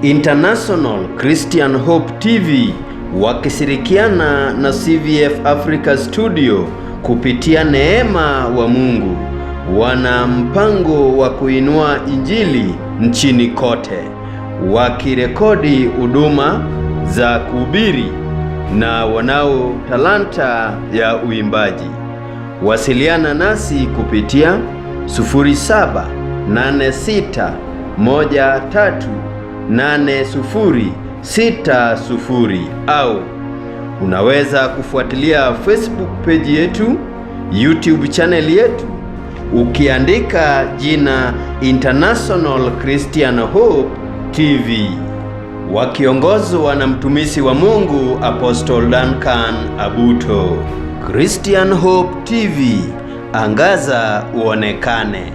International Christian Hope TV wakishirikiana na CVF Africa Studio kupitia neema wa Mungu wana mpango wa kuinua injili nchini kote, wakirekodi huduma za kuhubiri na wanao talanta ya uimbaji. Wasiliana nasi kupitia 0786138060 au unaweza kufuatilia Facebook page yetu, YouTube channel yetu ukiandika jina International Christian Hope TV, wakiongozwa na mtumishi wa Mungu Apostle Duncan Abuto. Christian Hope TV, angaza uonekane.